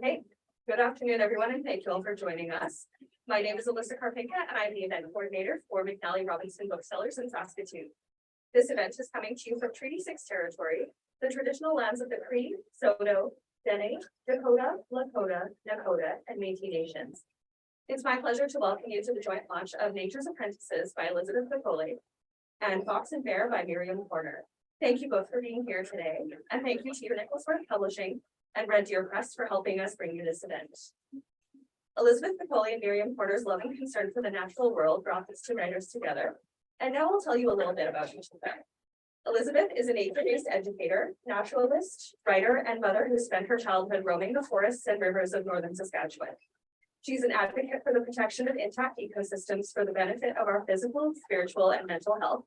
Okay, good afternoon, everyone, and thank you all for joining us. My name is Alyssa Carpinka, and I'm the event coordinator for McNally Robinson Booksellers in Saskatoon. This event is coming to you from Treaty 6 territory, the traditional lands of the Cree, Saulteaux, Dene, Dakota, Lakota, Nakota, and Métis nations. It's my pleasure to welcome you to the joint launch of Nature's Apprentices by Elizabeth Bekolay and Fox and Bear by Miriam Körner. Thank you both for being here today, and thank you to Nicholsworth Publishing and Red Deer Press for helping us bring you this event. Elizabeth Bekolay and Miriam Körner's love and concern for the natural world brought these two writers together, and now I'll tell you a little bit about each of them. Elizabeth is a nature-based educator, naturalist, writer, and mother who spent her childhood roaming the forests and rivers of northern Saskatchewan. She's an advocate for the protection of intact ecosystems for the benefit of our physical, spiritual, and mental health,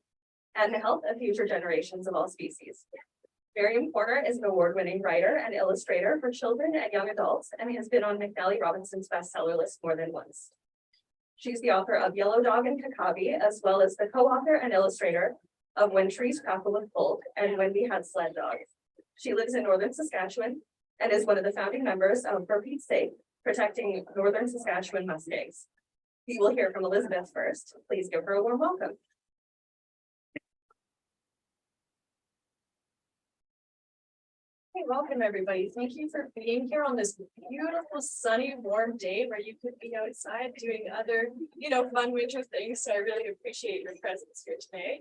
and the health of future generations of all species. Miriam Körner is an award-winning writer and illustrator for children and young adults and has been on McNally Robinson's bestseller list more than once. She's the author of Yellow Dog and Kakabi, as well as the co-author and illustrator of When Trees Crackle with Cold and When We Had Sled Dogs. She lives in northern Saskatchewan and is one of the founding members of For Pete's Sake, protecting northern Saskatchewan muskegs. We will hear from Elizabeth first. Please give her a warm welcome. Hey, welcome everybody. Thank you for being here on this beautiful, sunny, warm day where you could be outside doing other, fun winter things. So I really appreciate your presence here today.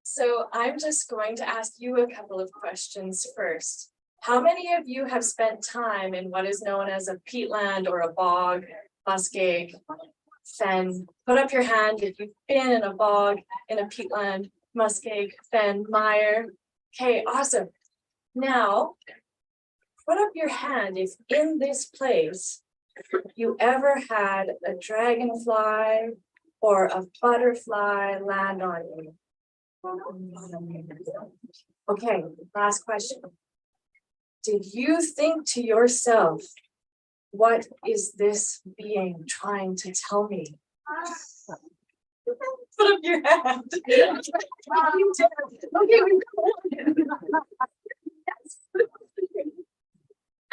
So I'm just going to ask you a couple of questions first. How many of you have spent time in what is known as a peatland or a bog, muskeg, fen? Put up your hand if you've been in a bog, in a peatland, muskeg, fen, mire. Okay, awesome. Now, put up your hand if in this place you ever had a dragonfly or a butterfly land on you. Okay, last question. Did you think to yourself, what is this being trying to tell me? Put up your hand. Okay,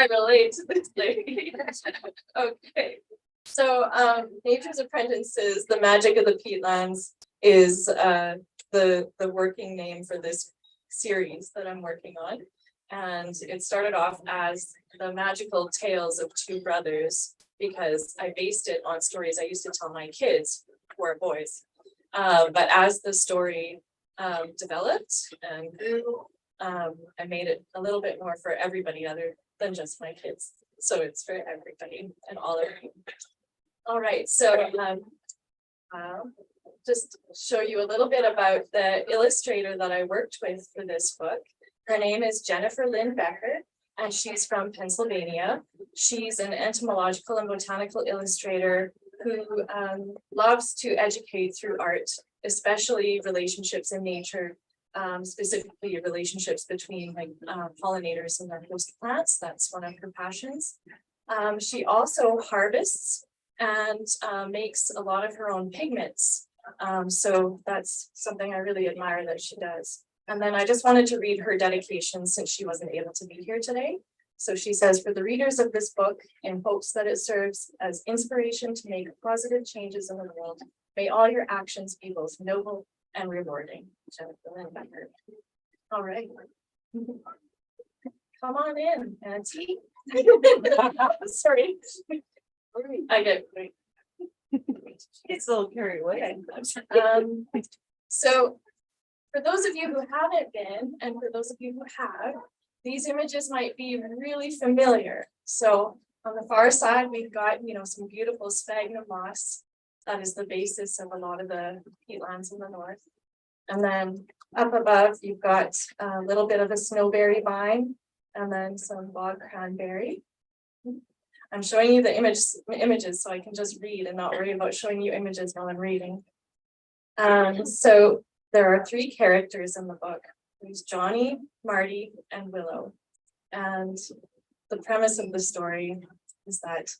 I relate to this lady. Okay, so Nature's Apprentices, the magic of the peatlands is the working name for this series that I'm working on. And it started off as the magical tales of two brothers because I based it on stories I used to tell my kids who are boys. But as the story developed and grew, I made it a little bit more for everybody other than just my kids. So it's for everybody and all of you. All right, so I'll just show you a little bit about the illustrator that I worked with for this book. Her name is Jennifer Lynn Becker, and she's from Pennsylvania. She's an entomological and botanical illustrator who loves to educate through art, especially relationships in nature, specifically relationships between pollinators and their host plants. That's one of her passions. She also harvests and makes a lot of her own pigments. So that's something I really admire that she does. And then I just wanted to read her dedication since she wasn't able to be here today. So she says, for the readers of this book, in hopes that it serves as inspiration to make positive changes in the world, may all your actions be both noble and rewarding. Jennifer Lynn Becker. All right. Come on in, Auntie. Sorry. I get it's a little carried away. So for those of you who haven't been, and for those of you who have, these images might be really familiar. So on the far side, we've got, some beautiful sphagnum moss. That is the basis of a lot of the peatlands in the north. And then up above, you've got a little bit of a snowberry vine and then some bog cranberry. I'm showing you the images so I can just read and not worry about showing you images while I'm reading. So there are three characters in the book. There's Johnny, Marty, and Willow. And the premise of the story is that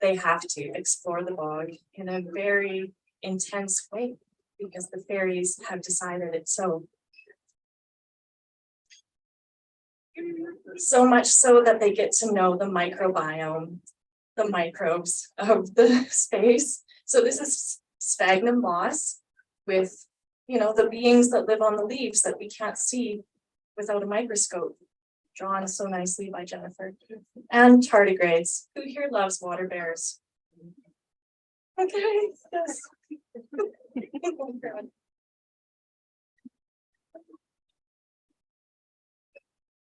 they have to explore the bog in a very intense way because the fairies have decided it so. So much so that they get to know the microbiome, the microbes of the space. So this is sphagnum moss with, the beings that live on the leaves that we can't see without a microscope, drawn so nicely by Jennifer. And tardigrades. Who here loves water bears? Okay, yes.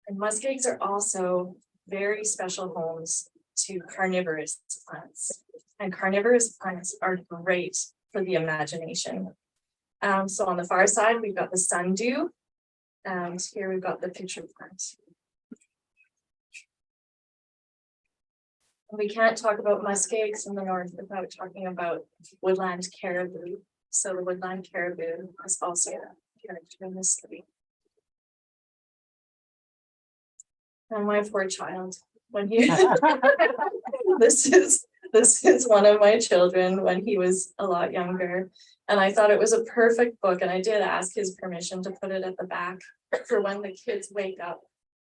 And muskegs are also very special homes to carnivorous plants. And carnivorous plants are great for the imagination. So on the far side, we've got the sundew, and here we've got the pitcher plant. We can't talk about muskegs in the north without talking about woodland caribou. So the woodland caribou is also a character in this study. And my poor child, when he this is one of my children when he was a lot younger, and I thought it was a perfect book, and I did ask his permission to put it at the back for when the kids wake up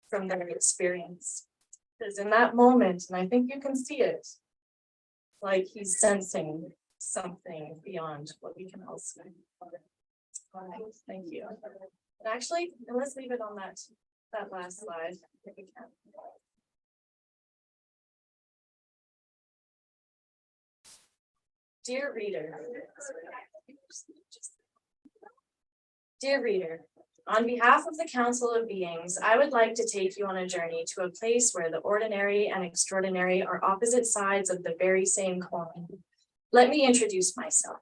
from their experience. Because in that moment, and I think you can see it, like he's sensing something beyond what we can all see. Thank you. And actually, let's leave it on that last slide if we can. Dear reader, on behalf of the Council of Beings, I would like to take you on a journey to a place where the ordinary and extraordinary are opposite sides of the very same coin. Let me introduce myself.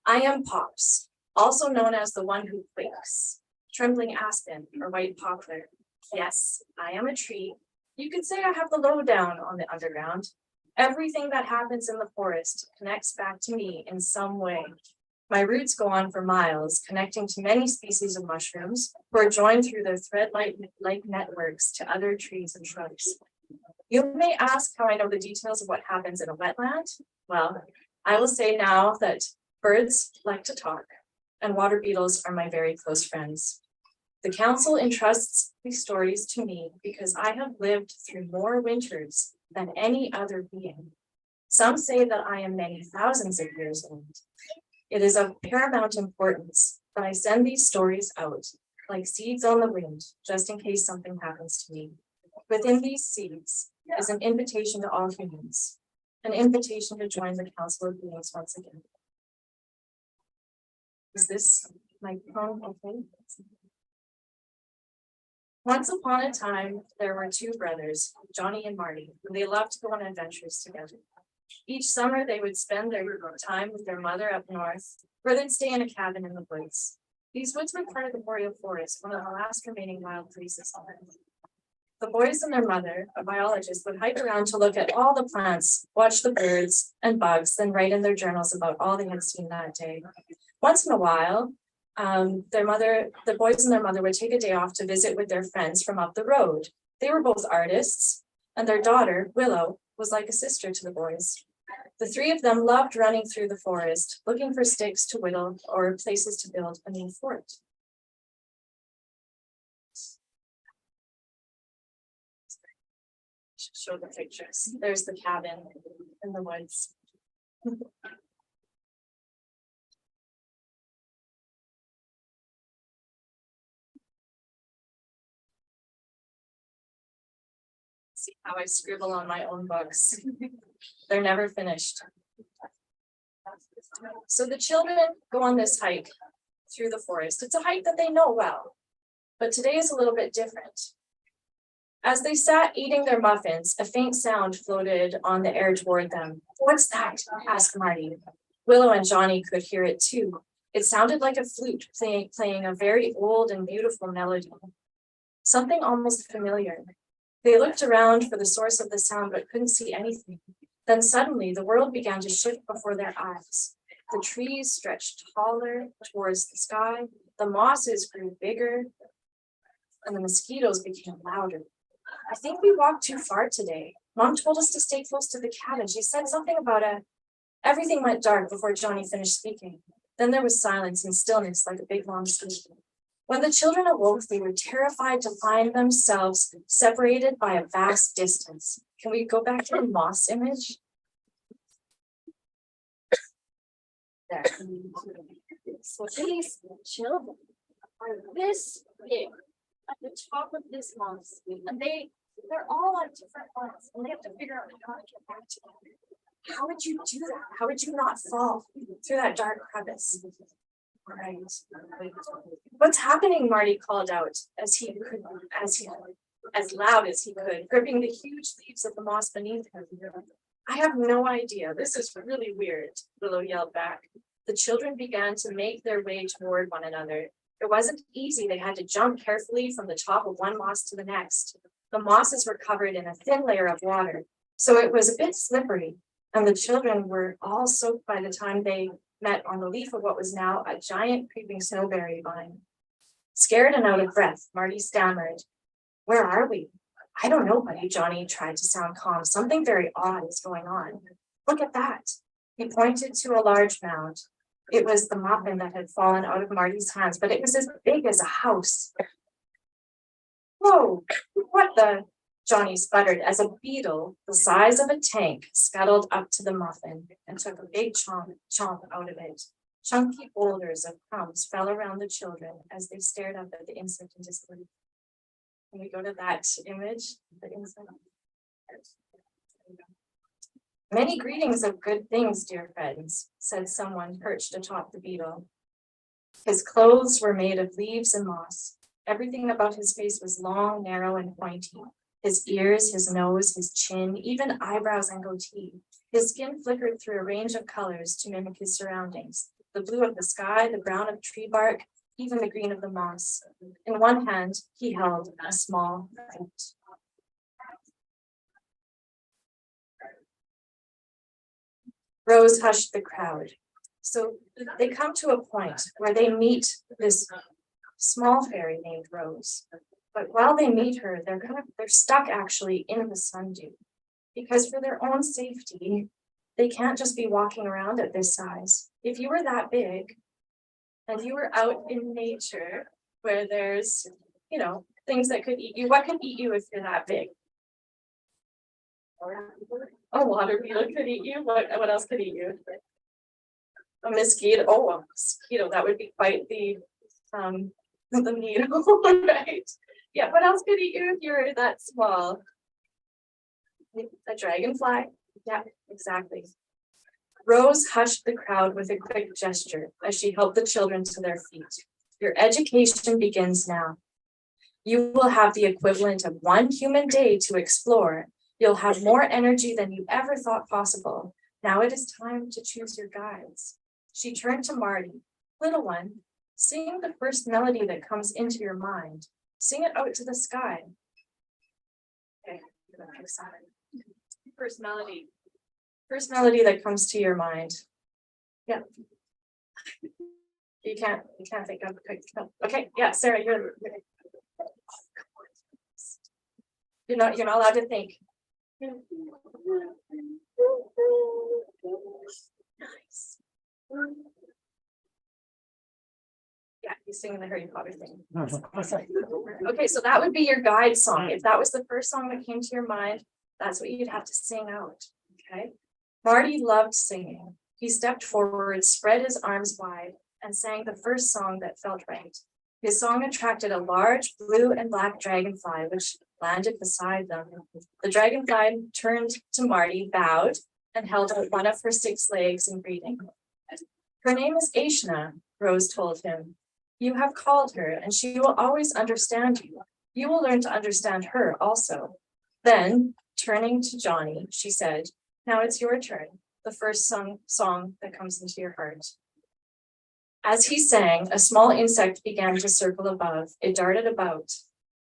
I am Pops, also known as the one who quakes, trembling aspen or white poplar. Yes, I am a tree. You could say I have the lowdown on the underground. Everything that happens in the forest connects back to me in some way. My roots go on for miles, connecting to many species of mushrooms who are joined through their thread-like networks to other trees and shrubs. You may ask how I know the details of what happens in a wetland. Well, I will say now that birds like to talk, and water beetles are my very close friends. The council entrusts these stories to me because I have lived through more winters than any other being. Some say that I am many thousands of years old. It is of paramount importance that I send these stories out like seeds on the wind, just in case something happens to me. Within these seeds is an invitation to all humans, an invitation to join the Council of Beings once again. Is this microphone okay? Once upon a time, there were two brothers, Johnny and Marty, and they loved to go on adventures together. Each summer, they would spend their time with their mother up north, where they'd stay in a cabin in the woods. These woods were part of the boreal forest, one of the last remaining wild places on Earth. The boys and their mother, a biologist, would hike around to look at all the plants, watch the birds and bugs, then write in their journals about all they had seen that day. Once in a while, the boys and their mother would take a day off to visit with their friends from up the road. They were both artists, and their daughter, Willow, was like a sister to the boys. The three of them loved running through the forest, looking for sticks to whittle or places to build a new fort. Show the pictures. There's the cabin in the woods. See how I scribble on my own books. They're never finished. So the children go on this hike through the forest. It's a hike that they know well, but today is a little bit different. As they sat eating their muffins, a faint sound floated on the air toward them. "What's that?" asked Marty. Willow and Johnny could hear it too. It sounded like a flute playing a very old and beautiful melody. Something almost familiar. They looked around for the source of the sound, but couldn't see anything. Then suddenly the world began to shift before their eyes. The trees stretched taller towards the sky, the mosses grew bigger, and the mosquitoes became louder. "I think we walked too far today. Mom told us to stay close to the cabin. She said something about Everything went dark before Johnny finished speaking. Then there was silence and stillness like a big long sleep. When the children awoke, they were terrified to find themselves separated by a vast distance. Can we go back to the moss image? There. So these children are this big at the top of this moss, and they're all on different ones, and they have to figure out how to get back together. How would you do that? How would you not fall through that dark crevice? Right. What's happening? Marty called out as loud as he could, gripping the huge leaves of the moss beneath him. I have no idea. This is really weird, Willow yelled back. The children began to make their way toward one another. It wasn't easy. They had to jump carefully from the top of one moss to the next. The mosses were covered in a thin layer of water, so it was a bit slippery, and the children were all soaked by the time they met on the leaf of what was now a giant creeping snowberry vine. Scared and out of breath, Marty stammered, "Where are we?" "I don't know, buddy," Johnny tried to sound calm. "Something very odd is going on. Look at that." He pointed to a large mound. It was the muffin that had fallen out of Marty's hands, but it was as big as a house. "Whoa, what the?" Johnny sputtered as a beetle the size of a tank scuttled up to the muffin and took a big chomp out of it. Chunky boulders of crumbs fell around the children as they stared up at the insect in disbelief. Can we go to that image? The insect. "Many greetings of good things, dear friends," said someone perched atop the beetle. His clothes were made of leaves and moss. Everything about his face was long, narrow, and pointy. His ears, his nose, his chin, even eyebrows and goatee. His skin flickered through a range of colors to mimic his surroundings. The blue of the sky, the brown of tree bark, even the green of the moss. In one hand, he held a small fruit. Rose hushed the crowd. So they come to a point where they meet this small fairy named Rose. But while they meet her, they're stuck actually in the sundew, because for their own safety, they can't just be walking around at this size. If you were that big and you were out in nature where there's, things that could eat you, what could eat you if you're that big? A water beetle could eat you. What else could eat you? A mosquito. Oh, a mosquito. That would be quite the needle, right? Yeah, what else could eat you if you're that small? A dragonfly? Yeah, exactly. Rose hushed the crowd with a quick gesture as she helped the children to their feet. Your education begins now. You will have the equivalent of 1 human day to explore. You'll have more energy than you ever thought possible. Now it is time to choose your guides. She turned to Marty. Little one, sing the first melody that comes into your mind. Sing it out to the sky. Okay, first melody. First melody that comes to your mind. Yeah. You can't think of quick. Okay, yeah, Sarah, you're not allowed to think. Nice. Yeah, he's singing the Harry Potter thing. Okay, so that would be your guide song. If that was the first song that came to your mind, that's what you'd have to sing out. Okay. Marty loved singing. He stepped forward, spread his arms wide, and sang the first song that felt right. His song attracted a large blue and black dragonfly, which landed beside them. The dragonfly turned to Marty, bowed, and held out one of her 6 legs in greeting. Her name is Aishna, Rose told him. You have called her, and she will always understand you. You will learn to understand her also. Then, turning to Johnny, she said, now it's your turn, the first song that comes into your heart. As he sang, a small insect began to circle above. It darted about,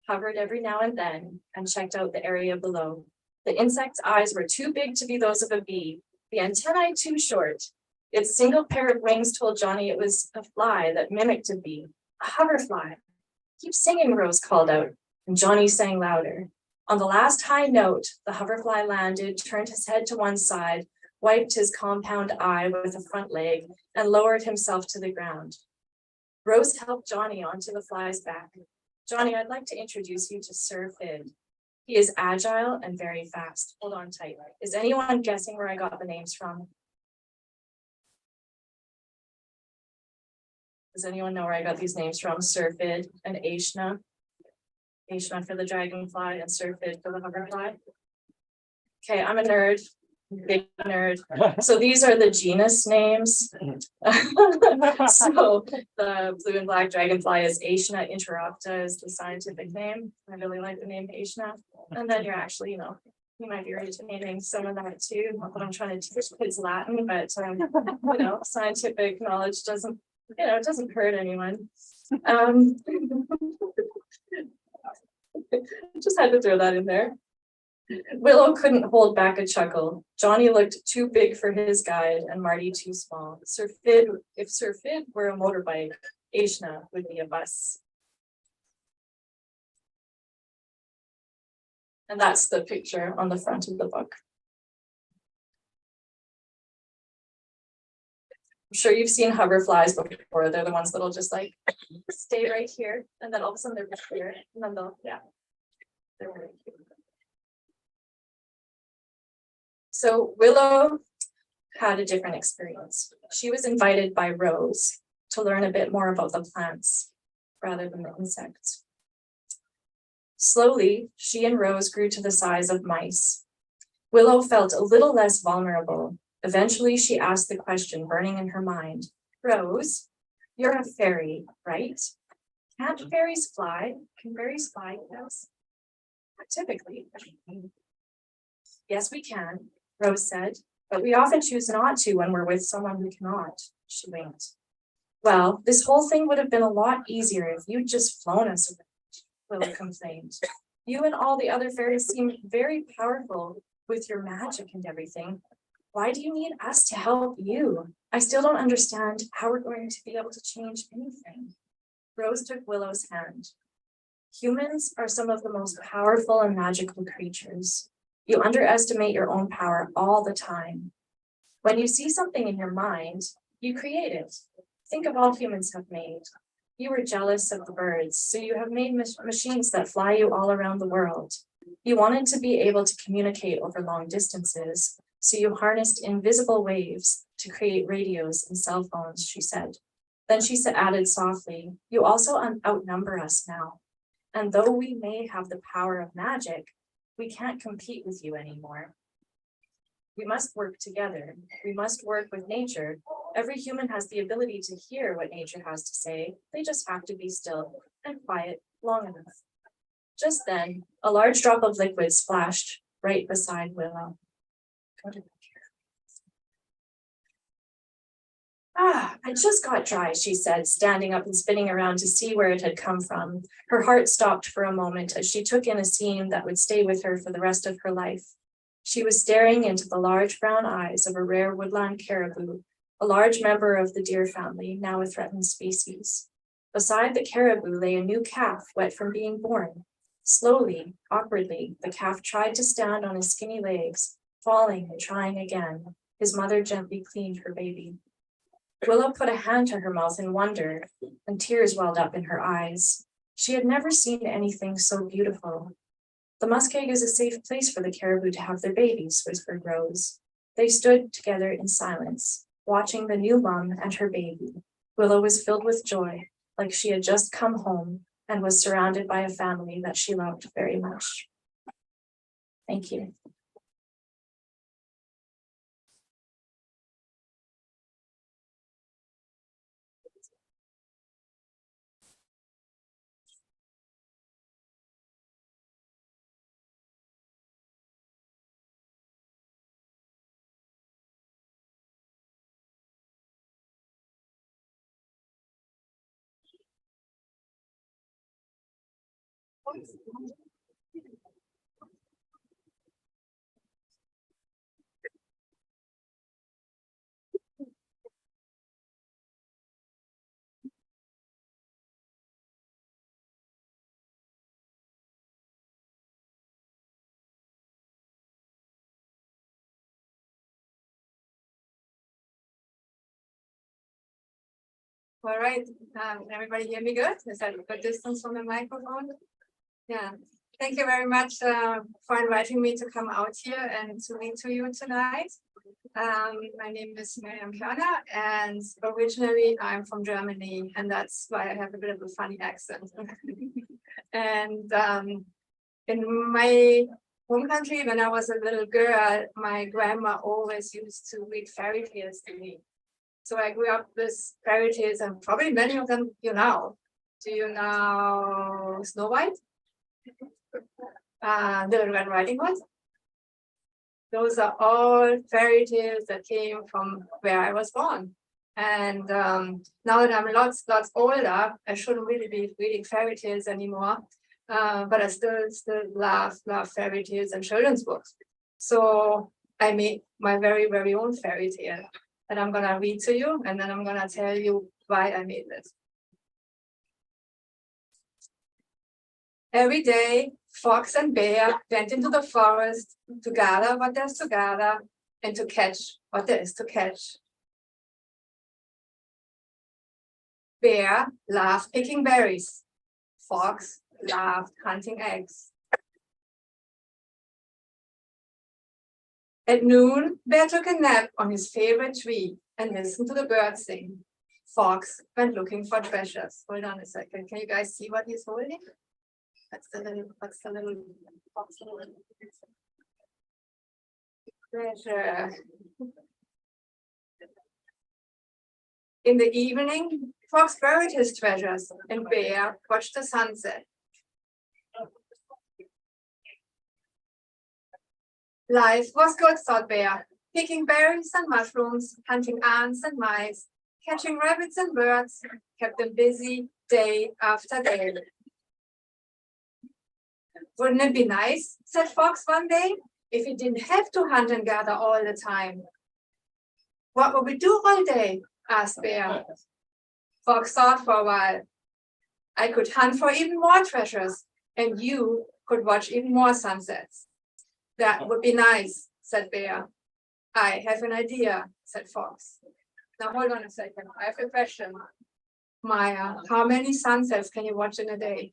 hovered every now and then, and checked out the area below. The insect's eyes were too big to be those of a bee, the antennae too short. Its single pair of wings told Johnny it was a fly that mimicked a bee, a hoverfly. Keep singing, Rose called out, and Johnny sang louder. On the last high note, the hoverfly landed, turned his head to one side, wiped his compound eye with a front leg, and lowered himself to the ground. Rose helped Johnny onto the fly's back. Johnny, I'd like to introduce you to Sir Fid. He is agile and very fast. Hold on tight. Is anyone guessing where I got the names from? Does anyone know where I got these names from? Sir Fid and Aishna. Aishna for the dragonfly and Sir Fid for the hoverfly. Okay, I'm a nerd, big nerd. So these are the genus names. So the blue and black dragonfly is Aishna interrupta is the scientific name. I really like the name Aishna. And then you're actually, you might be originating some of that too. Not that I'm trying to teach kids Latin, but scientific knowledge doesn't, it doesn't hurt anyone. Just had to throw that in there. Willow couldn't hold back a chuckle. Johnny looked too big for his guide and Marty too small. If Sir Fid were a motorbike, Aishna would be a bus. And that's the picture on the front of the book. I'm sure you've seen hoverflies before. They're the ones that'll just like stay right here. And then all of a sudden they're right here. And then they're right here. So Willow had a different experience. She was invited by Rose to learn a bit more about the plants rather than the insects. Slowly, she and Rose grew to the size of mice. Willow felt a little less vulnerable. Eventually, she asked the question burning in her mind, Rose, you're a fairy, right? Can't fairies fly? Can fairies fly, yes? Not typically. Yes, we can, Rose said, but we often choose not to when we're with someone who cannot, she winked. Well, this whole thing would have been a lot easier if you'd just flown us away, Willow complained. You and all the other fairies seem very powerful with your magic and everything. Why do you need us to help you? I still don't understand how we're going to be able to change anything. Rose took Willow's hand. Humans are some of the most powerful and magical creatures. You underestimate your own power all the time. When you see something in your mind, you create it. Think of all humans have made. You were jealous of the birds, so you have made machines that fly you all around the world. You wanted to be able to communicate over long distances, so you harnessed invisible waves to create radios and cell phones, she said. Then she added softly, you also outnumber us now. And though we may have the power of magic, we can't compete with you anymore. We must work together. We must work with nature. Every human has the ability to hear what nature has to say. They just have to be still and quiet long enough. Just then, a large drop of liquid splashed right beside Willow. I just got dry, she said, standing up and spinning around to see where it had come from. Her heart stopped for a moment as she took in a scene that would stay with her for the rest of her life. She was staring into the large brown eyes of a rare woodland caribou, a large member of the deer family, now a threatened species. Beside the caribou lay a new calf, wet from being born. Slowly, awkwardly, the calf tried to stand on his skinny legs, falling and trying again. His mother gently cleaned her baby. Willow put a hand to her mouth in wonder, and tears welled up in her eyes. She had never seen anything so beautiful. The muskeg is a safe place for the caribou to have their babies, whispered Rose. They stood together in silence, watching the new mom and her baby. Willow was filled with joy, like she had just come home and was surrounded by a family that she loved very much. Thank you. All right, everybody hear me good? Is that a good distance from the microphone? Yeah, thank you very much for inviting me to come out here and to meet to you tonight. My name is Miriam Körner, and originally I'm from Germany, and that's why I have a bit of a funny accent. And in my home country, when I was a little girl, my grandma always used to read fairy tales to me. So I grew up with fairy tales, and probably many of them you know. Do you know Snow White? The Red Riding Hood? Those are all fairy tales that came from where I was born. And now that I'm lots older, I shouldn't really be reading fairy tales anymore. But I still love fairy tales and children's books. So I made my very own fairy tale that I'm gonna read to you, and then I'm gonna tell you why I made it. Every day, fox and bear went into the forest to gather what there's to gather and to catch what there is to catch. Bear loved picking berries. Fox loved hunting eggs. At noon, Bear took a nap on his favorite tree and listened to the birds sing. Fox went looking for treasures. Hold on a second. Can you guys see what he's holding? That's the little fox. Treasure. In the evening, Fox buried his treasures and Bear watched the sunset. Life was good, thought Bear, picking berries and mushrooms, hunting ants and mice, catching rabbits and birds, kept them busy day after day. Wouldn't it be nice, said Fox one day, if we didn't have to hunt and gather all the time? What would we do all day? Asked Bear. Fox thought for a while. I could hunt for even more treasures, and you could watch even more sunsets. That would be nice, said Bear. I have an idea, said Fox. Now hold on a second, I have a question. Maya, how many sunsets can you watch in a day?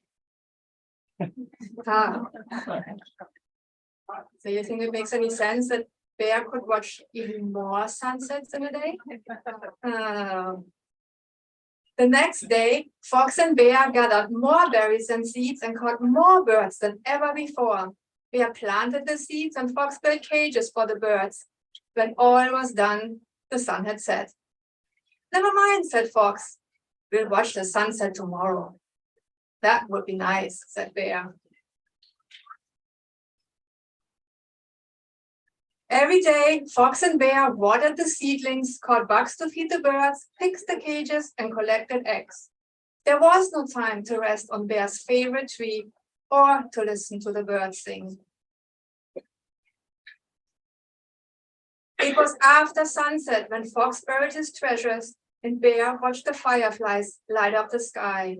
So you think it makes any sense that Bear could watch even more sunsets in a day? The next day, Fox and Bear gathered more berries and seeds and caught more birds than ever before. Bear planted the seeds and Fox built cages for the birds. When all was done, the sun had set. Never mind, said Fox. We'll watch the sunset tomorrow. That would be nice, said Bear. Every day, Fox and Bear watered the seedlings, caught bugs to feed the birds, fixed the cages, and collected eggs. There was no time to rest on Bear's favorite tree or to listen to the birds sing. It was after sunset when Fox buried his treasures and Bear watched the fireflies light up the sky.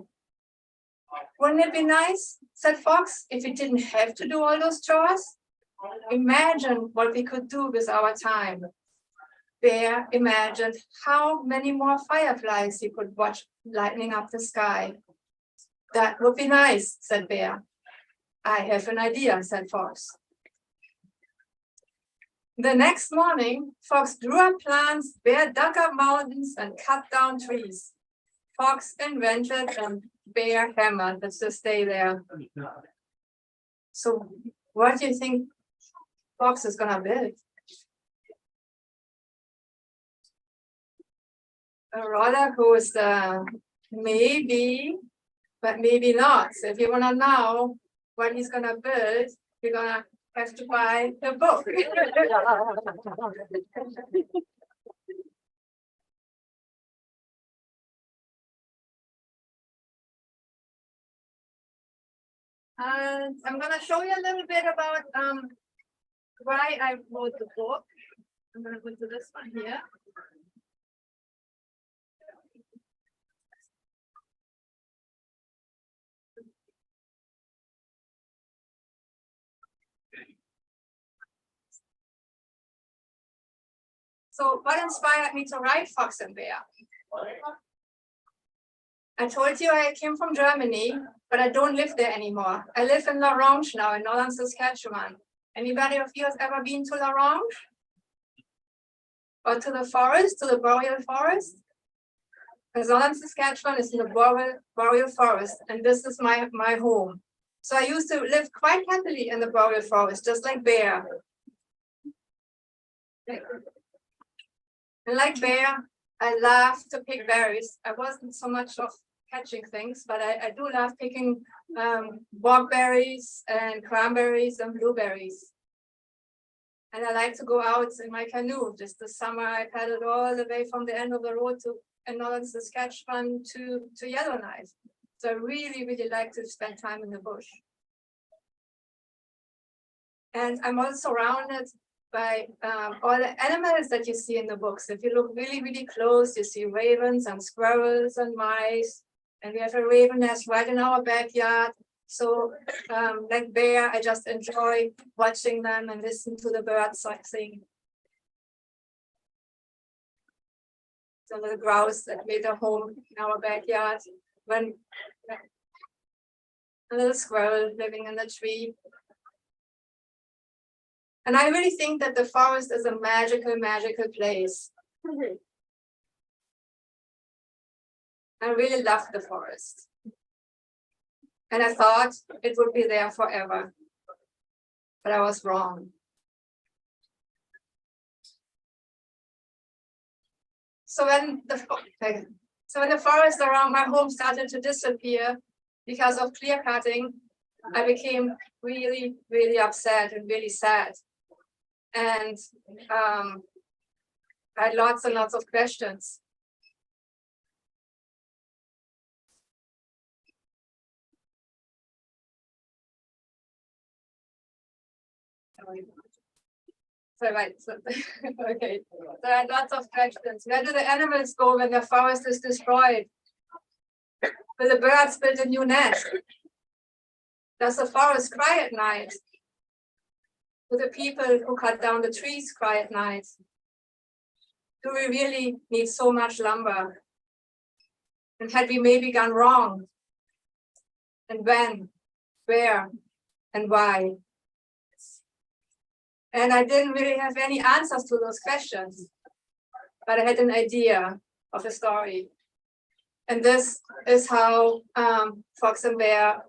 Wouldn't it be nice, said Fox, if we didn't have to do all those chores? Imagine what we could do with our time. Bear imagined how many more fireflies he could watch lighting up the sky. That would be nice, said Bear. I have an idea, said Fox. The next morning, Fox drew up plans, Bear dug up mountains and cut down trees. Fox invented and Bear hammered. Let's just stay there. So what do you think Fox is gonna build? A roller coaster, maybe, but maybe not. So if you wanna know what he's gonna build, you're gonna have to buy the book. And I'm gonna show you a little bit about why I wrote the book. I'm gonna go to this one here. So what inspired me to write Fox and Bear? I told you I came from Germany, but I don't live there anymore. I live in La Ronge now in northern Saskatchewan. Anybody of you has ever been to La Ronge? Or to the forest, to the boreal forest? Because northern Saskatchewan is in the boreal forest, and this is my home. So I used to live quite happily in the boreal forest, just like Bear. And like Bear, I love to pick berries. I wasn't so much of catching things, but I do love picking bogberries and cranberries and blueberries. And I like to go out in my canoe. Just this summer, I paddled all the way from the end of the road to in northern Saskatchewan to Yellowknife. So I really, really like to spend time in the bush. And I'm also surrounded by all the animals that you see in the books. If you look really, really close, you see ravens and squirrels and mice. And we have a raven nest right in our backyard. So like Bear, I just enjoy watching them and listen to the birds sing. The little grouse that made a home in our backyard. When a little squirrel living in the tree. And I really think that the forest is a magical, magical place. I really love the forest. And I thought it would be there forever. But I was wrong. So when the forest around my home started to disappear because of clear cutting, I became really, really upset and really sad. And I had lots and lots of questions. Okay. So I had lots of questions. Where do the animals go when the forest is destroyed? Will the birds build a new nest? Does the forest cry at night? Do the people who cut down the trees cry at night? Do we really need so much lumber? And had we maybe gone wrong? And when, where, and why? And I didn't really have any answers to those questions, but I had an idea of a story. And this is how Fox and Bear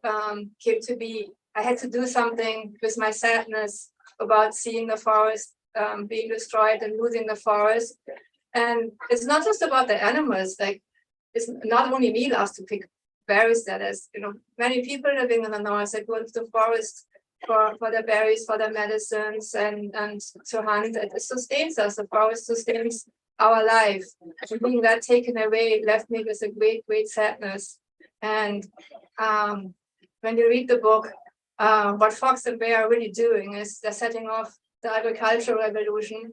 came to be. I had to do something with my sadness about seeing the forest being destroyed and losing the forest. And it's not just about the animals, like it's not only me loves to pick berries, that is, many people living in the north that go into the forest for the berries, for the medicines, and to hunt. It sustains us. The forest sustains our life. And being that taken away left me with a great, great sadness. And when you read the book, what Fox and Bear are really doing is they're setting off the agricultural revolution,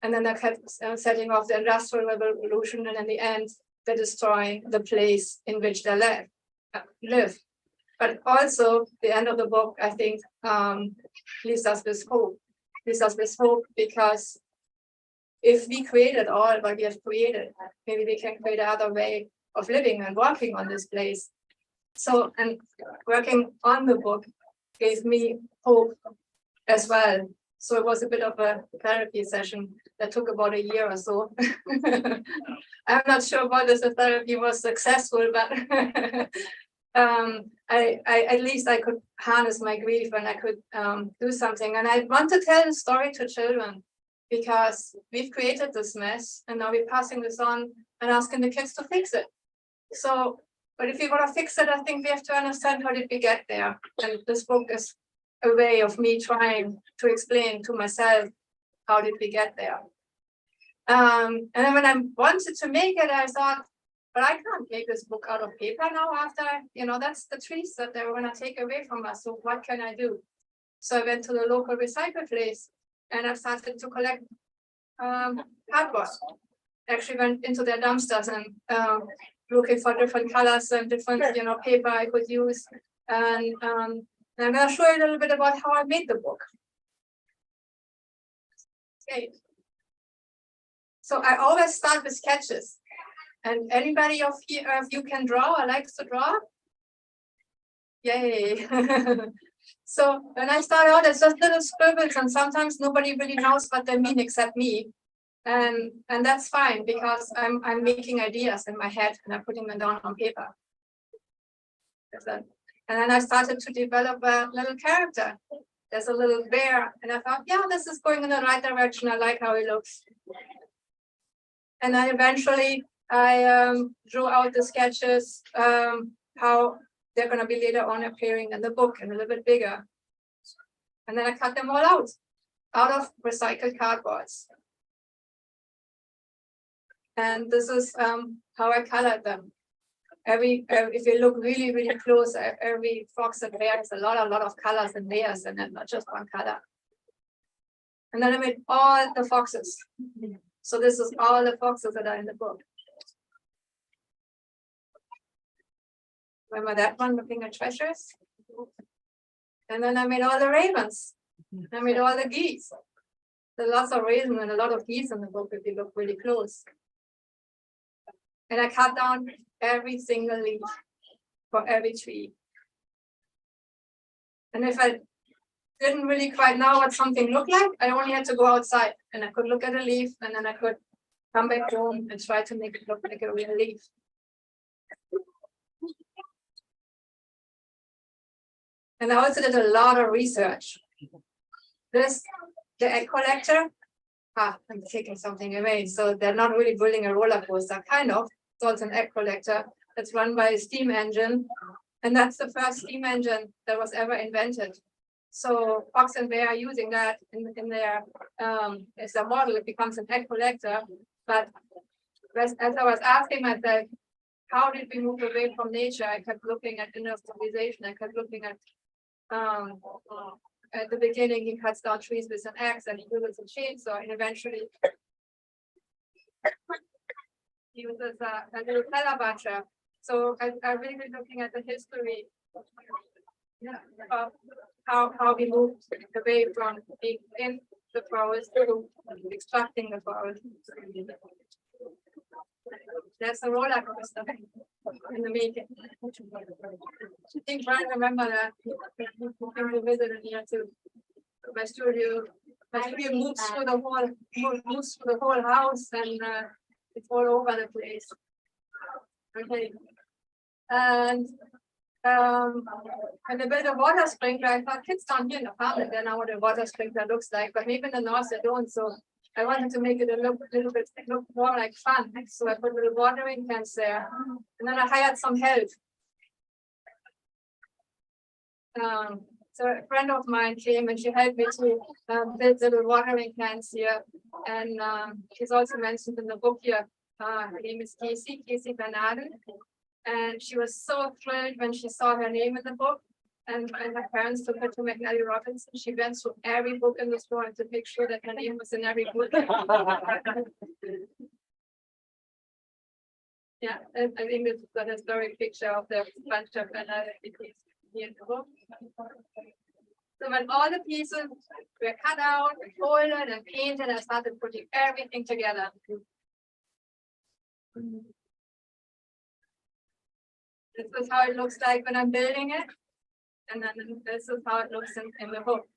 and then they're setting off the industrial revolution, and in the end, they're destroying the place in which they live. But also, the end of the book, I think, leaves us with hope. Leaves us with hope because if we created all what we have created, maybe we can create another way of living and working on this place. So, and working on the book gave me hope as well. So it was a bit of a therapy session that took about a year or so. I'm not sure what if the therapy was successful, but I at least I could harness my grief and I could do something. And I want to tell the story to children because we've created this mess and now we're passing this on and asking the kids to fix it. So, but if we want to fix it, I think we have to understand how did we get there. And this book is a way of me trying to explain to myself how did we get there. And then when I wanted to make it, I thought, but I can't make this book out of paper now after, that's the trees that they were going to take away from us. So what can I do? So I went to the local recycle place and I started to collect cardboard. Actually went into their dumpsters and looking for different colors and different, paper I could use. And I'm going to show you a little bit about how I made the book. Okay. So I always start with sketches. And anybody of you can draw or likes to draw? Yay. So when I start out, it's just little scribbles, and sometimes nobody really knows what they mean except me. And that's fine, because I'm making ideas in my head and I'm putting them down on paper. And then I started to develop a little character. There's a little bear, and I thought, yeah, this is going in the right direction. I like how he looks. And then eventually I drew out the sketches, how they're going to be later on appearing in the book and a little bit bigger. And then I cut them all out of recycled cardboards. And this is how I colored them. If you look really, really close, every fox and bear has a lot of colors and layers, and then not just one color. And then I made all the foxes. So this is all the foxes that are in the book. Remember that one, looking at treasures? And then I made all the ravens. I made all the geese. There's lots of ravens and a lot of geese in the book if you look really close. And I cut down every single leaf for every tree. And if I didn't really quite know what something looked like, I only had to go outside and I could look at a leaf, and then I could come back home and try to make it look like a real leaf. And I also did a lot of research. The egg collector, I'm taking something away. So they're not really building a roller coaster, kind of. So it's an egg collector that's run by a steam engine. And that's the first steam engine that was ever invented. So fox and bear are using that in their as a model. It becomes an egg collector. But as I was asking myself, how did we move away from nature? I kept looking at industrialization. I kept looking at the beginning, he cuts down trees with an axe and he uses a chainsaw, and eventually he uses a little feather butcher. So I'm really looking at the history of how we moved away from being in the forest to extracting the forest. There's a roller coaster in the making. I think Brian remember that we visited here too. My studio moves through the whole house, and it's all over the place. Okay. And they built a water sprinkler. I thought kids down here in the farm, they know what a water sprinkler looks like, but maybe in the north they don't. So I wanted to make it look more like fun. So I put little watering cans there, and then I hired some help. So a friend of mine came and she helped me to build little watering cans here. And she's also mentioned in the book here. Her name is Casey Bernarden. And she was so thrilled when she saw her name in the book. And her parents took her to McNally Robinson. She went through every book in the store to make sure that her name was in every book. Yeah, and I think this is a historic picture of the bunch of bananas here in the book. So when all the pieces were cut out, and folded, and painted, I started putting everything together. This is how it looks like when I'm building it. And then this is how it looks in the book.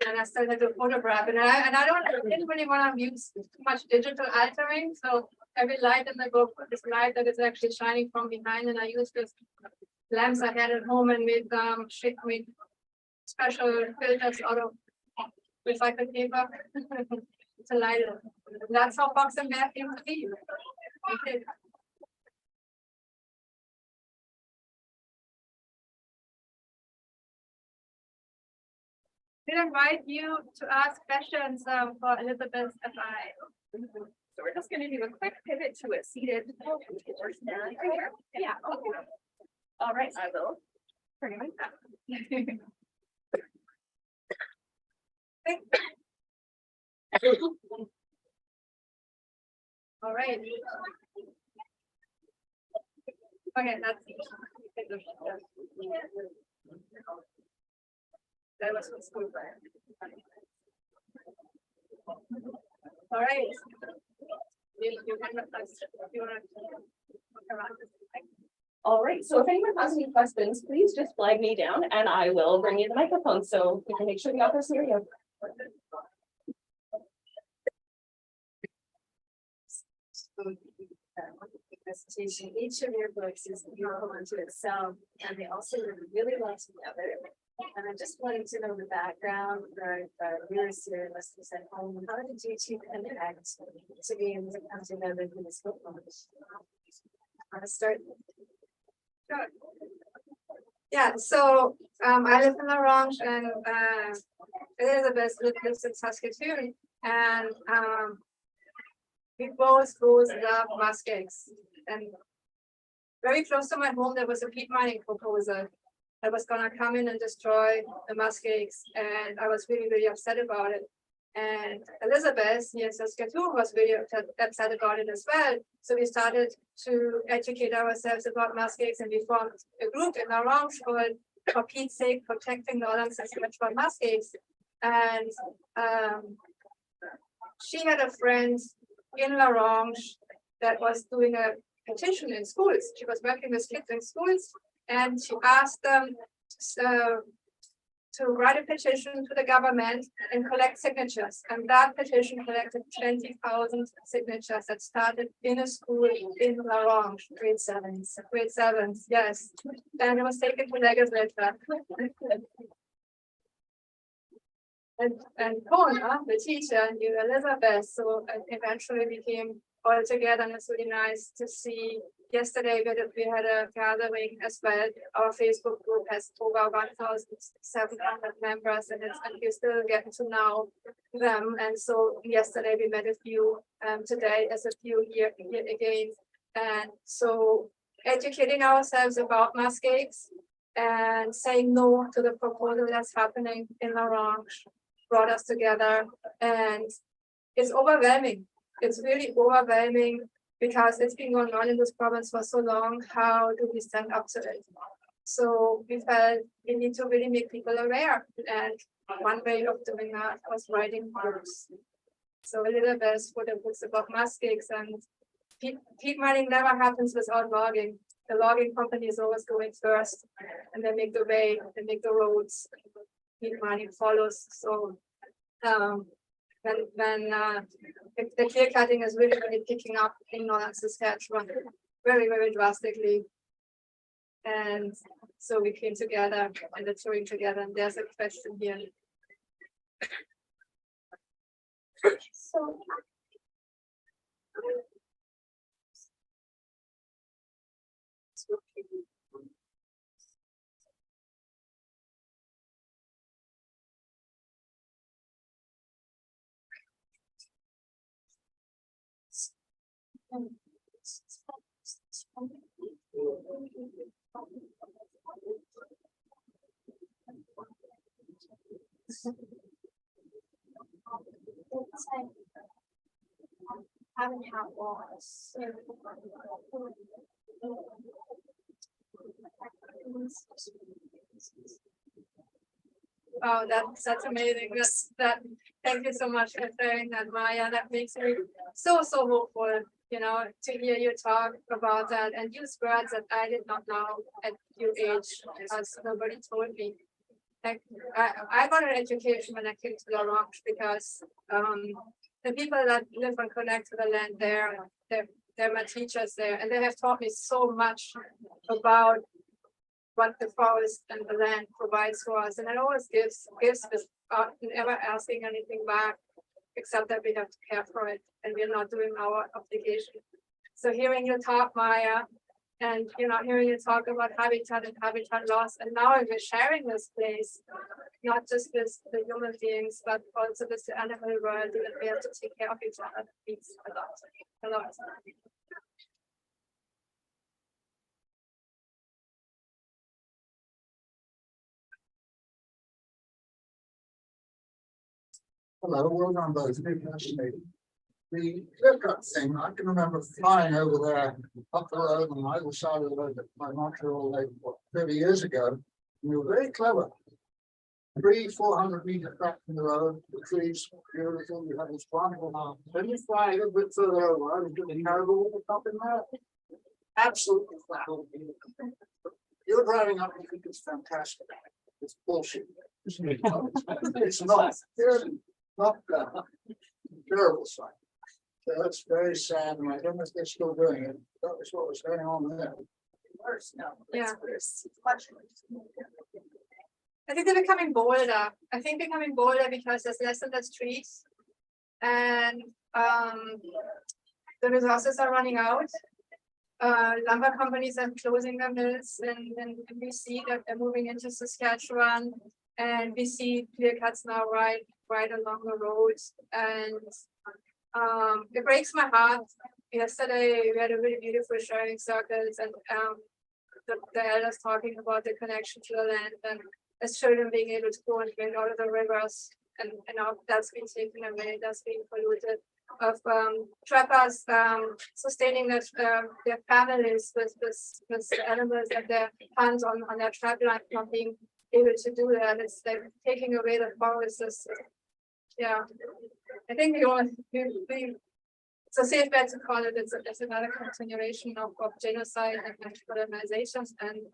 And I still had to photograph it. And I didn't really want to use too much digital altering. So every light in the book, this light that is actually shining from behind, and I used this lamps I had at home and made special filters out of recycled paper to light it. And that's how Fox and Bear came to be. Okay. I invite you to ask questions for Elizabeth and I. So we're just going to do a quick pivot to a seated person. Yeah. Okay. All right. I will. Bring it back. All right. Okay, that's that was from school. All right. All right, so if anyone has any questions, please just flag me down and I will bring you the microphone so we can make sure the others hear you. Presentation, each of your books is beautiful unto itself, and they also live really well together. And I just wanted to know the background for viewers here, listeners at home. How did you two connect to be able to come together for this book launch? I want to start. Sure. Yeah, so I live in Orange and Elizabeth lives in Saskatchewan, and we both love muskegs. And very close to my home, there was a peat mining proposal that was gonna come in and destroy the muskegs, and I was really, really upset about it. And Elizabeth here in Saskatchewan was really upset about it as well. So we started to educate ourselves about muskegs, and we formed a group in Orange called For Pete's Sake, Protecting Northern Saskatchewan Muskegs. And she had a friend in Orange that was doing a petition in schools. She was working with kids in schools, and she asked them to write a petition to the government and collect signatures. And that petition collected 20,000 signatures that started in a school in Orange. Grade sevens. Grade sevens, yes. And it was taken to legislature. And Kona, the teacher, knew Elizabeth, so eventually we came all together, and it's really nice to see. Yesterday we had a gathering as well. Our Facebook group has over 1,700 members, and we're still getting to know them. And so yesterday we met a few, today as a few here again. And so educating ourselves about muskegs and saying no to the proposal that's happening in Orange brought us together, and it's overwhelming. It's really overwhelming because it's been going on in this province for so long. How do we stand up to it? So we felt we need to really make people aware, and one way of doing that was writing books. So Elizabeth wrote books about muskegs, and peat mining never happens without logging. The logging company is always going first, and they make the way, they make the roads. Peat mining follows. So when the clear cutting is really, really picking up in northern Saskatchewan very, very drastically. And so we came together and the touring together, and there's a question here. So Haven't had walls. wow, that's amazing. Thank you so much for sharing that, Maya. That makes me so hopeful, to hear you talk about that and use words that I did not know at your age, as nobody told me. Like, I got an education when I came to Orange because the people that live and connect to the land there, they're my teachers there, and they have taught me so much about what the forest and the land provides for us. And it always gives without never asking anything back, except that we have to care for it, and we're not doing our obligation. So hearing you talk, Maya, and hearing you talk about habitat and habitat loss, and now we're sharing this place, not just with the human beings, but also with the animal world, and we have to take care of each other. It's a lot. Hello, well done, both. The clear-cut thing, I can remember flying over there up the road on either side of the road by Montreal Lake, 30 years ago. And we were very clever. 400 meters back from the road, the trees, beautiful, you have this wonderful mountain. Then you fly a little bit further over, and the caribou will up in there. Absolutely flat. You're driving up, you think it's fantastic. It's bullshit. It's not, not terrible sight. So that's very sad, and I don't know if they're still doing it. That was what was going on there. Worse, no. Yeah. Worse. Much worse. I think they're becoming bolder. I think becoming bolder because there's less and less trees. And the resources are running out. Lumber companies are closing their mills, and we see that they're moving into Saskatchewan, and we see clear cuts now right along the road. And it breaks my heart. Yesterday we had a really beautiful sharing circles, and the elders talking about the connection to the land, and as children being able to go and drink out of the rivers, and now that's been taken away, that's been polluted. Of trappers sustaining their families with the animals and their funds on their trap line, not being able to do that. It's like taking away the forests. Yeah, I think it's a safe bet to call it. It's another continuation of genocide and colonization, and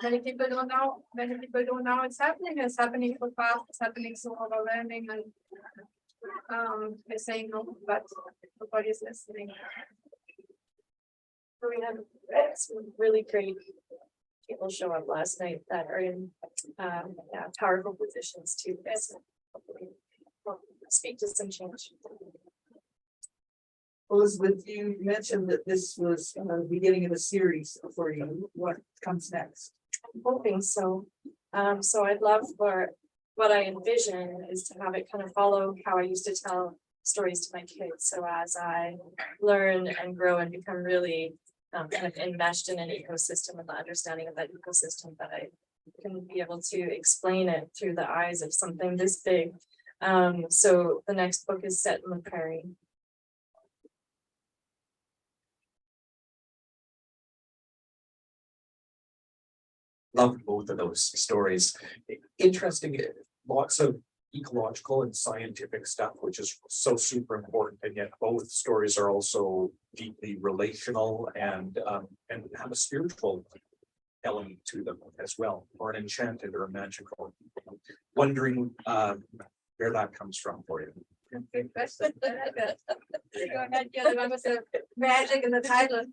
many people don't know. Many people don't know it's happening. It's happening so fast. It's happening so overwhelming, and they're saying no, but nobody's listening. We had some really great people show up last night that are in powerful positions to hopefully speak to some change. Elizabeth, you mentioned that this was the beginning of a series for you. What comes next? I'm hoping so. So I'd love for what I envision is to have it kind of follow how I used to tell stories to my kids. So as I learn and grow and become really kind of enmeshed in an ecosystem and the understanding of that ecosystem, that I can be able to explain it through the eyes of something this big. So the next book is set in the prairie. Loved both of those stories. Interesting, lots of ecological and scientific stuff, which is so super important, and yet both stories are also deeply relational and have a spiritual element to them as well, or an enchanted or a magical. Wondering where that comes from for you. Good question. Go ahead, you're the one with the magic in the title.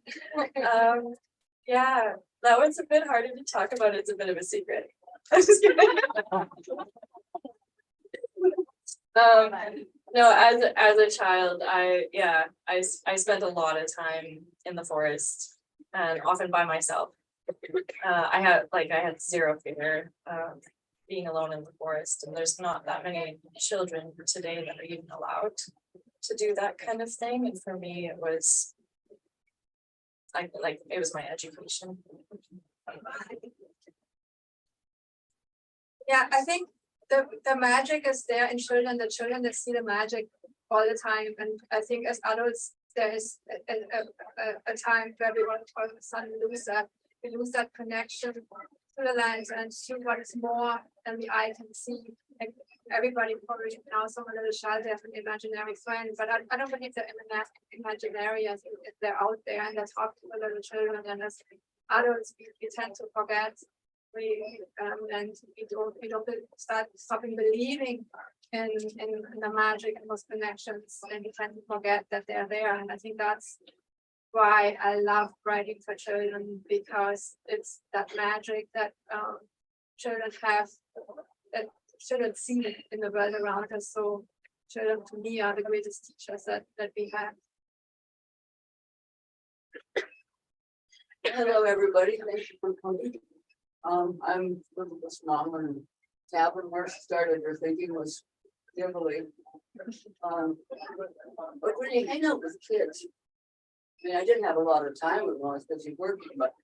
Yeah, that one's a bit harder to talk about. It's a bit of a secret. I'm just kidding. No, as a child, I spent a lot of time in the forest, and often by myself. I had zero fear being alone in the forest, and there's not that many children today that are even allowed to do that kind of thing. And for me, it was it was my education. Yeah, I think the magic is there in children, the children that see the magic all the time. And I think as adults, there is a time where we want to all of a sudden lose that connection to the land and to what is more than the eye can see. Like everybody probably now, some little child, they have an imaginary friend, but I don't believe they're imaginary. I think they're out there and they talk to the little children, and as adults, we tend to forget. We don't start stopping believing in the magic and those connections, and we tend to forget that they're there. And I think that's why I love writing for children, because it's that magic that children have, that children see in the world around us. So children, to me, are the greatest teachers that we have. Hello, everybody. Thank you for coming. I'm little Miss Mom, and Catherine, where she started her thinking was Kimberly. But when you hang out with kids, I mean, I didn't have a lot of time with one because he's working, but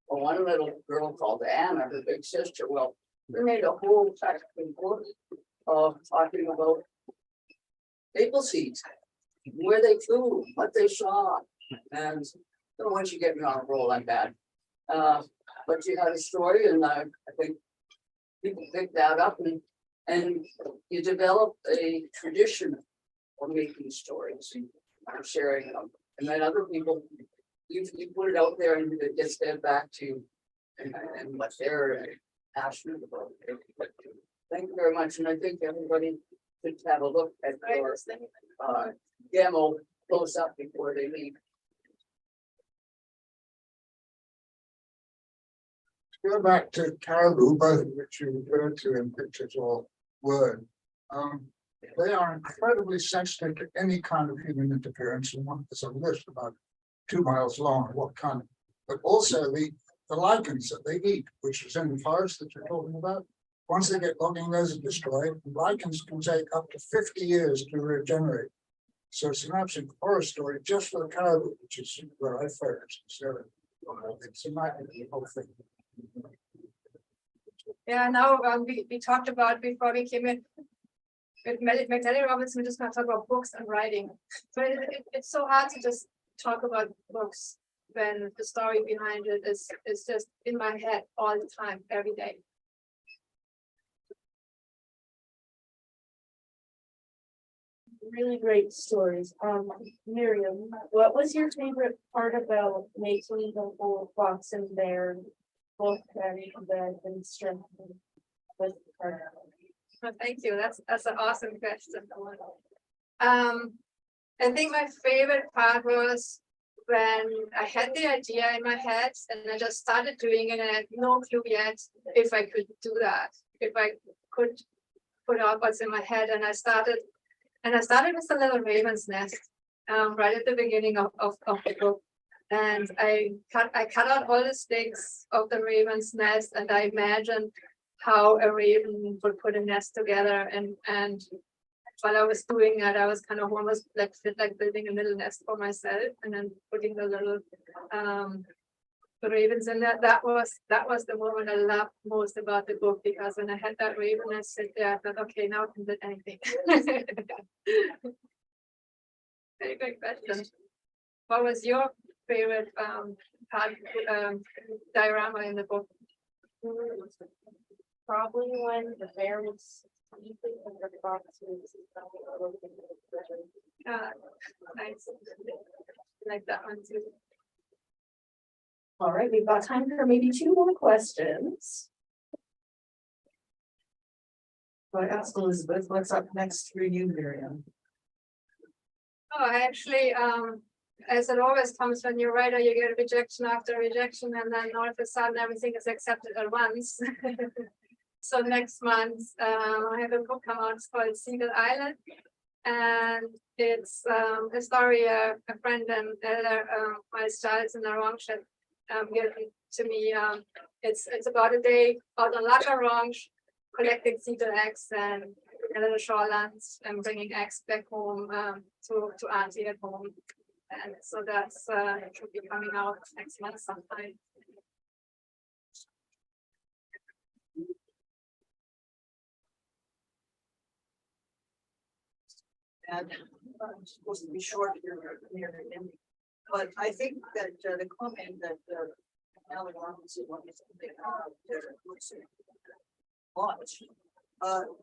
one little girl called Anna, her big sister, well, we made a whole textbook book of talking about maple seeds, where they flew, what they saw, and once you get me on a roll like that. But you had a story, and I think people pick that up and you develop a tradition of making stories and sharing them. And then other people, you put it out there and it gets fed back to you and what they're passionate about. Thank you very much. And I think everybody should have a look at your demo close up before they leave. Go back to caribou, both of which you referred to in pictures or word. They are incredibly sensitive to any kind of human interference, and there's a list about 2 miles long of what kind. But also the lichens that they eat, which is in the forest that you're talking about. Once they get logging, those are destroyed. Lichens can take up to 50 years to regenerate. So it's an absolute horror story just for the caribou, which is where I focus. So it's a nightmare, the whole thing. Yeah, now we talked about before we came in with Melanie Roberts, we're just going to talk about books and writing. But it's so hard to just talk about books when the story behind it is just in my head all the time, every day. Really great stories. Miriam, what was your favorite part about making the whole fox and bear book and strength with the card? Well, thank you. That's an awesome question. I think my favorite part was when I had the idea in my head and I just started doing it and I had no clue yet if I could do that, if I could put out what's in my head. And I started with the little raven's nest right at the beginning of the book. And I cut out all the sticks of the raven's nest and I imagined how a raven would put a nest together. And while I was doing that, I was kind of almost like building a little nest for myself and then putting the little the ravens in there. That was the moment I loved most about the book, because when I had that raven, I sit there, I thought, okay, now I can build anything. Very good question. What was your favorite part diorama in the book? Probably when the bear was sleeping and the fox was Nice. I like that one too. all right, we've got time for maybe 2 more questions. So I asked Elizabeth, what's up next for you, Miriam? Oh, I actually, as it always comes when you're a writer, you get rejection after rejection, and then all of a sudden everything is accepted at once. So next month, I have a book come out, it's called Single Island. And it's a story a friend and my styles in the Orange given to me. It's about a day out on La Orange, collecting cedar eggs and a little shorelands and bringing eggs back home to Auntie at home. And so that's it should be coming out next month sometime. And I'm supposed to be short here, but I think that the comment that Alan Robinson wanted to make launch.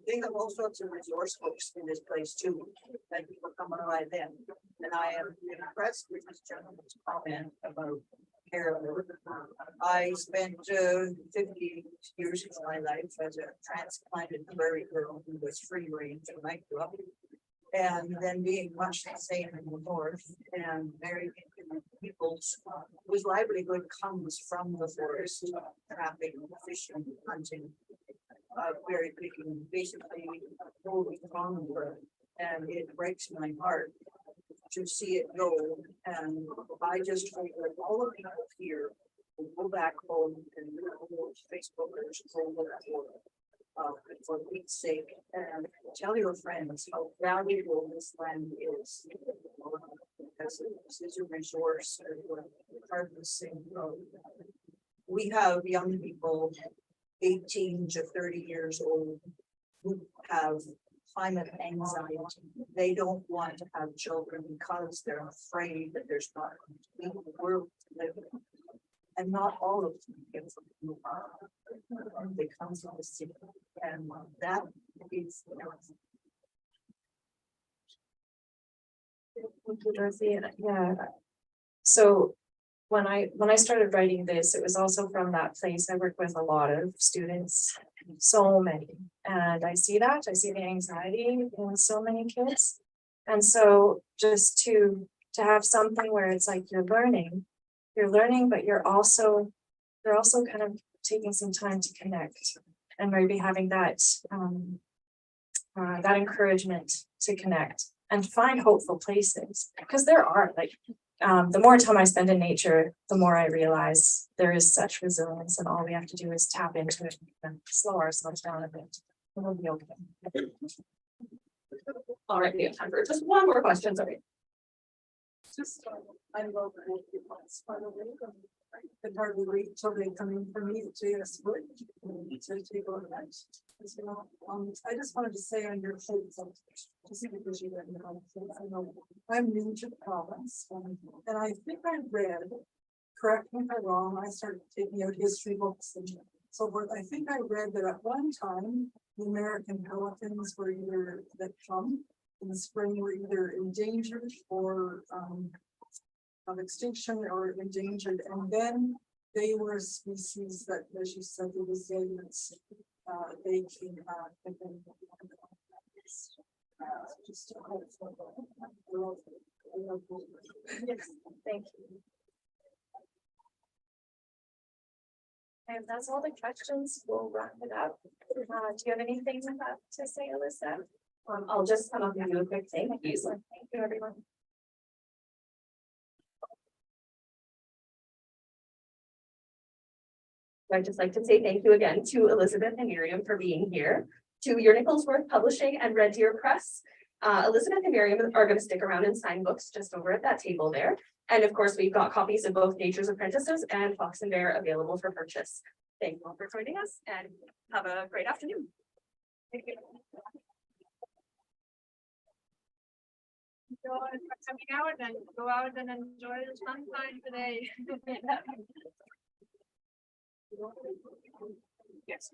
They have all sorts of resource books in this place too, that people come and buy them. And I am impressed with this gentleman's comment about caribou. I spent 50 years of my life as a transplanted prairie girl who was free range when I grew up. And then being much the same in the north and very people's whose livelihood comes from the forest, trapping, fishing, hunting, very picking, basically holding on for it. And it breaks my heart to see it go. And I just hope that all the people here will go back home and Facebookers for Pete's sake, and tell your friends how valuable this land is. Because this is a resource for harvesting. We have young people 18 to 30 years old who have climate anxiety. They don't want to have children because they're afraid that there's not going to be a world to live in. And not all of them get from who are. They come from the city, and that is. Thank you, Dorothy. Yeah. So when I started writing this, it was also from that place. I work with a lot of students, so many, and I see the anxiety in so many kids. And so just to have something where it's like you're learning, but you're also kind of taking some time to connect and maybe having that that encouragement to connect and find hopeful places, because there are like the more time I spend in nature, the more I realize there is such resilience, and all we have to do is tap into it and slow ourselves down a bit. And we'll be okay. All right, we have time for just one more question, sorry. Just, I love it. Can hardly wait till they come in for me to JS Wood to take over that. You know, I just wanted to say on your plate, just because you didn't know, I know I'm new to the province, and I think I read, correct me if I'm wrong, I started taking out history books and so forth. I think I read that at one time, the American pelicans were either that come in the spring were either endangered or of extinction or endangered, and then they were a species that, as you said, the resilience they came back and then just Yes, thank you. And that's all the questions. We'll wrap it up. Do you have anything to say, Alyssa? I'll just come up and do a quick thank you. Thank you, everyone. I'd just like to say thank you again to Elizabeth and Miriam for being here, to Your Nicholsworth Publishing and Red Deer Press. Elizabeth and Miriam are going to stick around and sign books just over at that table there. And of course, we've got copies of both Nature's Apprentices and Fox and Bear available for purchase. Thank you all for joining us and have a great afternoon. Thank you. Go on for coming out and go out and enjoy the sunshine today. Yes.